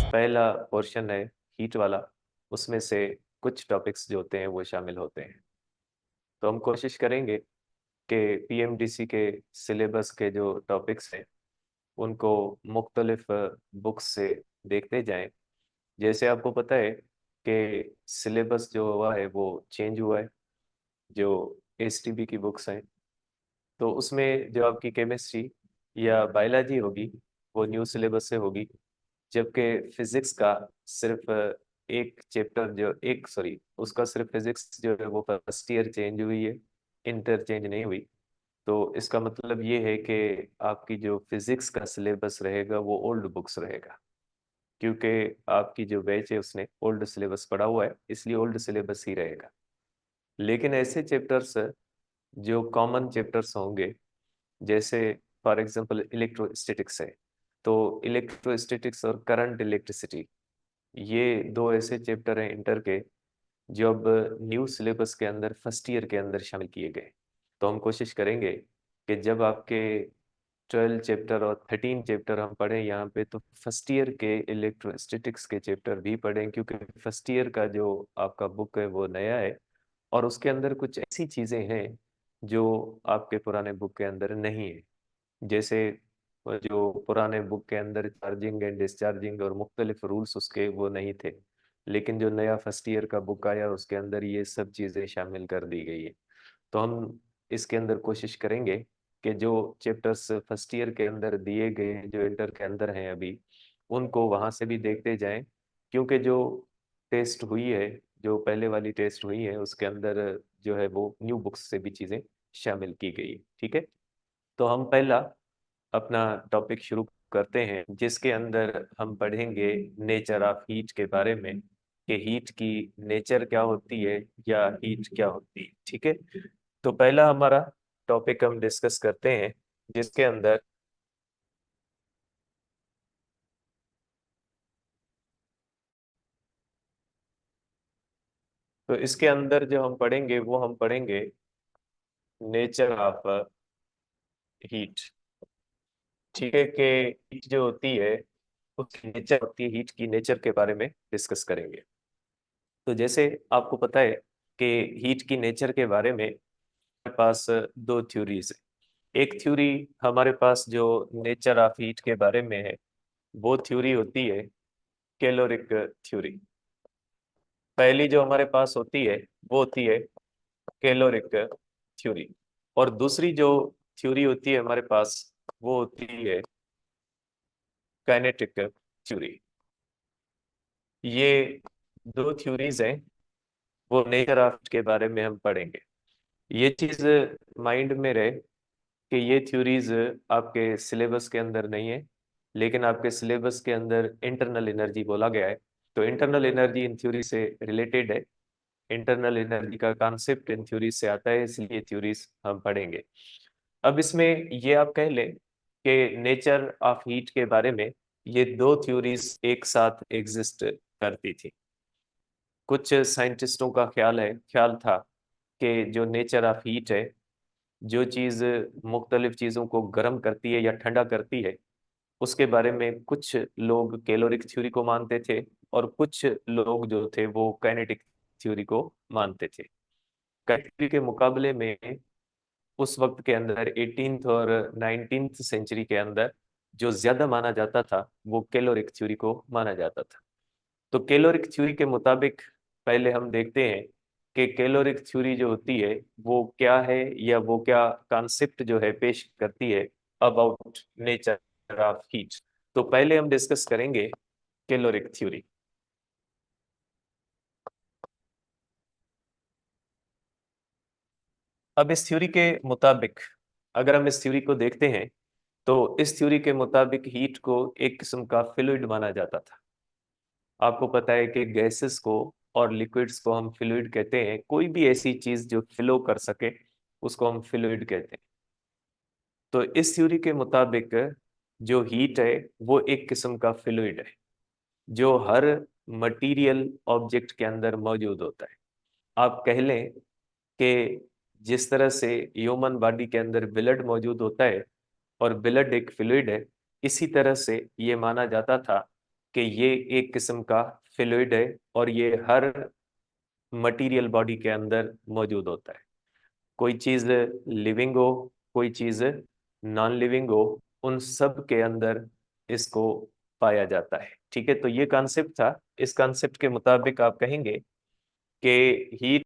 पहला पोर्शन है हीट वाला, उसमें से कुछ टॉपिक्स जो होते हैं वो शामिल होते हैं। तो हम कोशिश करेंगे कि पीएमडीसी के सिलेबस के जो टॉपिक्स हैं उनको मुख्तलिफ बुक्स से देखते जाएं। जैसे आपको पता है कि सिलेबस जो हुआ है वो चेंज हुआ है, जो एसटीबी की बुक्स हैं, तो उसमें जो आपकी केमिस्ट्री या बायोलॉजी होगी वो न्यू सिलेबस से होगी, जबकि फिजिक्स का सिर्फ एक चैप्टर जो एक सॉरी उसका सिर्फ फिजिक्स जो है वो फर्स्ट ईयर चेंज हुई है, इंटर चेंज नहीं हुई। तो इसका मतलब ये है कि आपकी जो फिजिक्स का सिलेबस रहेगा वो ओल्ड बुक्स रहेगा, क्योंकि आपकी जो बैच है उसने ओल्ड सिलेबस पढ़ा हुआ है, इसलिए ओल्ड सिलेबस ही रहेगा। लेकिन ऐसे चैप्टर्स जो कॉमन चैप्टर्स होंगे, जैसे फॉर एग्जांपल इलेक्ट्रोस्टैटिक्स है, तो इलेक्ट्रोस्टैटिक्स और करंट इलेक्ट्रिसिटी, ये दो ऐसे चैप्टर हैं इंटर के जो अब न्यू सिलेबस के अंदर फर्स्ट ईयर के अंदर शामिल किए गए। तो हम कोशिश करेंगे कि जब आपके 12 चैप्टर और 13 चैप्टर हम पढ़ें यहाँ पे, तो फर्स्ट ईयर के इलेक्ट्रोस्टैटिक्स के चैप्टर भी पढ़ें, क्योंकि फर्स्ट ईयर का जो आपका बुक है वो नया है और उसके अंदर कुछ ऐसी चीज़ें हैं जो आपके पुराने बुक के अंदर नहीं है। जैसे जो पुराने बुक के अंदर चार्जिंग एंड डिस्चार्जिंग और मुख्तलिफ रूल्स उसके वो नहीं थे, लेकिन जो नया फर्स्ट ईयर का बुक आया उसके अंदर ये सब चीज़ें शामिल कर दी गई है। तो हम इसके अंदर कोशिश करेंगे कि जो चैप्टर्स फर्स्ट ईयर के अंदर दिए गए हैं, जो इंटर के अंदर हैं अभी, उनको वहाँ से भी देखते जाएं, क्योंकि जो टेस्ट हुई है, जो पहले वाली टेस्ट हुई है उसके अंदर जो है वो न्यू बुक्स से भी चीज़ें शामिल की गई है। ठीक है, तो हम पहला अपना टॉपिक शुरू करते हैं, जिसके अंदर हम पढ़ेंगे नेचर ऑफ हीट के बारे में, कि हीट की नेचर क्या होती है या हीट क्या होती है। ठीक है, तो पहला हमारा टॉपिक हम डिस्कस करते हैं, जिसके अंदर तो इसके अंदर जो हम पढ़ेंगे वो हम पढ़ेंगे नेचर ऑफ हीट। ठीक है, कि हीट जो होती है उसकी नेचर होती है, हीट की नेचर के बारे में डिस्कस करेंगे। तो जैसे आपको पता है कि हीट की नेचर के बारे में हमारे पास दो थ्योरीज है। एक थ्योरी हमारे पास जो नेचर ऑफ हीट के बारे में है, वो थ्योरी होती है कैलोरिक थ्योरी। पहली जो हमारे पास होती है वो होती है कैलोरिक थ्योरी, और दूसरी जो थ्योरी होती है हमारे पास वो होती है काइनेटिक थ्योरी। ये दो थ्योरीज हैं, वो नेचर ऑफ के बारे में हम पढ़ेंगे। ये चीज माइंड में रहे कि ये थ्योरीज आपके सिलेबस के अंदर नहीं है, लेकिन आपके सिलेबस के अंदर इंटरनल एनर्जी बोला गया है। तो इंटरनल एनर्जी इन थ्योरी से रिलेटेड है, इंटरनल एनर्जी का कॉन्सेप्ट इन थ्योरीज से आता है, इसलिए थ्योरीज हम पढ़ेंगे। अब इसमें ये आप कह लें कि नेचर ऑफ हीट के बारे में ये दो थ्योरीज एक साथ एग्जिस्ट करती थी। कुछ साइंटिस्टों का ख्याल था कि जो नेचर ऑफ हीट है, जो चीज़ मुख्तलिफ चीज़ों को गर्म करती है या ठंडा करती है, उसके बारे में कुछ लोग कैलोरिक थ्योरी को मानते थे और कुछ लोग जो थे वो काइनेटिक थ्योरी को मानते थे। काइनेटिक थ्योरी के मुकाबले में उस वक्त के अंदर 18th और 19th सेंचुरी के अंदर जो ज्यादा माना जाता था वो कैलोरिक थ्योरी को माना जाता था। तो कैलोरिक थ्योरी के मुताबिक पहले हम देखते हैं कि कैलोरिक थ्योरी जो होती है वो क्या है, या वो क्या कॉन्सेप्ट जो है पेश करती है अबाउट नेचर ऑफ हीट। तो पहले हम डिस्कस करेंगे कैलोरिक थ्योरी। अब इस थ्योरी के मुताबिक अगर हम इस थ्योरी को देखते हैं, तो इस थ्योरी के मुताबिक हीट को एक किस्म का फ्लूइड माना जाता था। आपको पता है कि गैसेस को और लिक्विड्स को हम फ्लूइड कहते हैं, कोई भी ऐसी चीज जो फ्लो कर सके उसको हम फ्लूइड कहते हैं। तो इस थ्योरी के मुताबिक जो हीट है वो एक किस्म का फ्लूइड है, जो हर मटेरियल ऑब्जेक्ट के अंदर मौजूद होता है। आप कह लें कि जिस तरह से ह्यूमन बॉडी के अंदर ब्लड मौजूद होता है और ब्लड एक फ्लूइड है, इसी तरह से ये माना जाता था कि ये एक किस्म का फ्लूइड है और ये हर मटेरियल बॉडी के अंदर मौजूद होता है। कोई चीज लिविंग हो, कोई चीज नॉन लिविंग हो, उन सब के अंदर इसको पाया जाता है। ठीक है, तो ये कॉन्सेप्ट था। इस कॉन्सेप्ट के मुताबिक आप कहेंगे कि हीट